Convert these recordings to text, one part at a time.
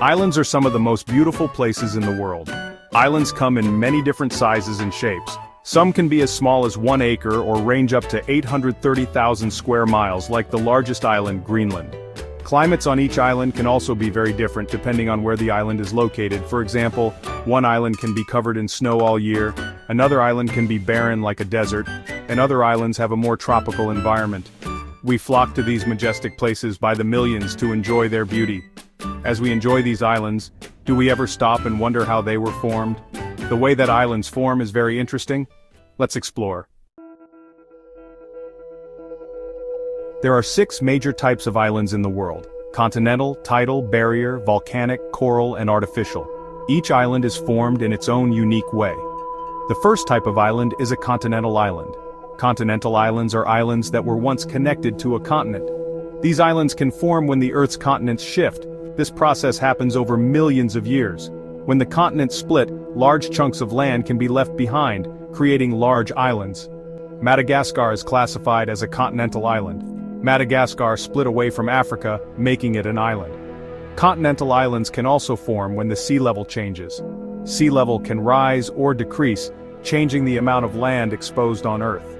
Islands are some of the most beautiful places in the world. Islands come in many different sizes and shapes. Some can be as small as 1 acre or range up to 830,000 square miles like the largest island, Greenland. Climates on each island can also be very different depending on where the island is located. For example, one island can be covered in snow all year, another island can be barren like a desert, and other islands have a more tropical environment. We flock to these majestic places by the millions to enjoy their beauty. As we enjoy these islands, do we ever stop and wonder how they were formed? The way that islands form is very interesting. Let's explore. There are 6 major types of islands in the world: continental, tidal, barrier, volcanic, coral, and artificial. Each island is formed in its own unique way. The first type of island is a continental island. Continental islands are islands that were once connected to a continent. These islands can form when the Earth's continents shift. This process happens over millions of years. When the continents split, large chunks of land can be left behind, creating large islands. Madagascar is classified as a continental island. Madagascar split away from Africa, making it an island. Continental islands can also form when the sea level changes. Sea level can rise or decrease, changing the amount of land exposed on Earth.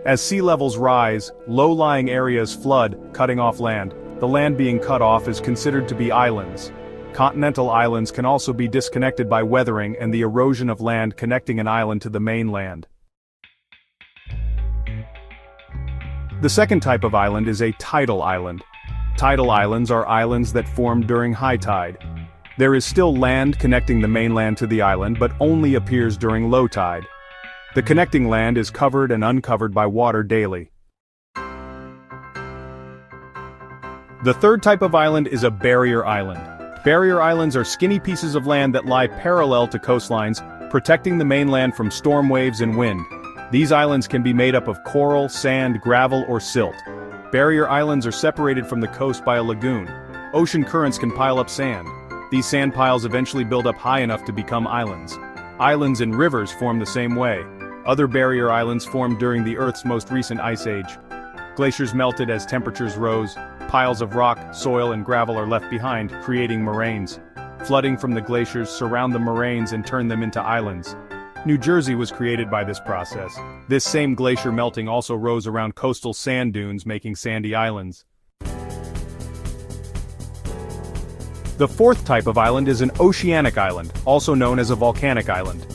As sea levels rise, low-lying areas flood, cutting off land. The land being cut off is considered to be islands. Continental islands can also be disconnected by weathering and the erosion of land connecting an island to the mainland. The second type of island is a tidal island. Tidal islands are islands that formed during high tide. There is still land connecting the mainland to the island, but only appears during low tide. The connecting land is covered and uncovered by water daily. The third type of island is a barrier island. Barrier islands are skinny pieces of land that lie parallel to coastlines, protecting the mainland from storm waves and wind. These islands can be made up of coral, sand, gravel, or silt. Barrier islands are separated from the coast by a lagoon. Ocean currents can pile up sand. These sand piles eventually build up high enough to become islands. Islands and rivers form the same way. Other barrier islands formed during the Earth's most recent ice age. Glaciers melted as temperatures rose. Piles of rock, soil, and gravel are left behind, creating moraines. Flooding from the glaciers surround the moraines and turn them into islands. New Jersey was created by this process. This same glacier melting also rose around coastal sand dunes, making sandy islands. The fourth type of island is an oceanic island, also known as a volcanic island.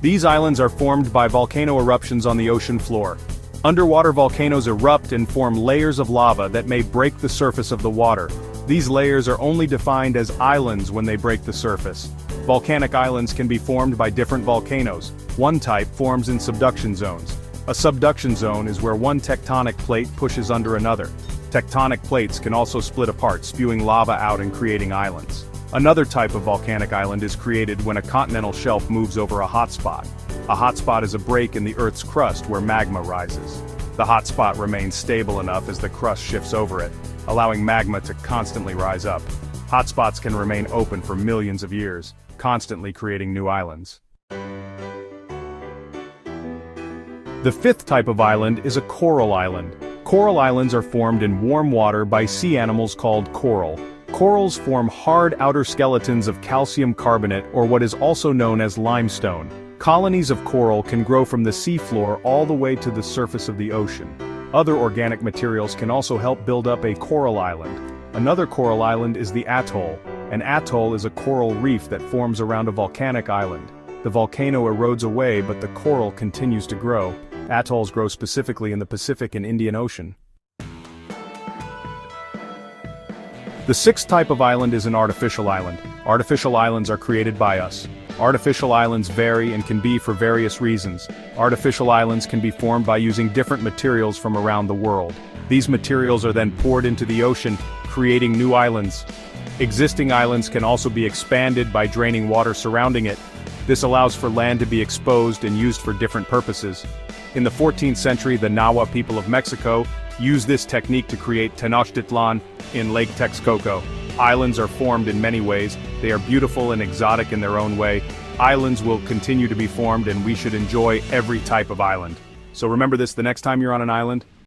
These islands are formed by volcano eruptions on the ocean floor. Underwater volcanoes erupt and form layers of lava that may break the surface of the water. These layers are only defined as islands when they break the surface. Volcanic islands can be formed by different volcanoes. One type forms in subduction zones. A subduction zone is where one tectonic plate pushes under another. Tectonic plates can also split apart, spewing lava out and creating islands. Another type of volcanic island is created when a continental shelf moves over a hotspot. A hotspot is a break in the Earth's crust where magma rises. The hotspot remains stable enough as the crust shifts over it, allowing magma to constantly rise up. Hotspots can remain open for millions of years, constantly creating new islands. The fifth type of island is a coral island. Coral islands are formed in warm water by sea animals called coral. Corals form hard outer skeletons of calcium carbonate, or what is also known as limestone. Colonies of coral can grow from the seafloor all the way to the surface of the ocean. Other organic materials can also help build up a coral island. Another coral island is the atoll. An atoll is a coral reef that forms around a volcanic island. The volcano erodes away, but the coral continues to grow. Atolls grow specifically in the Pacific and Indian Ocean. The sixth type of island is an artificial island. Artificial islands are created by us. Artificial islands vary and can be for various reasons. Artificial islands can be formed by using different materials from around the world. These materials are then poured into the ocean, creating new islands. Existing islands can also be expanded by draining water surrounding it. This allows for land to be exposed and used for different purposes. In the 14th century, the Nahua people of Mexico used this technique to create Tenochtitlan in Lake Texcoco. Islands are formed in many ways. They are beautiful and exotic in their own way. Islands will continue to be formed, and we should enjoy every type of island. So remember this the next time you're on an island.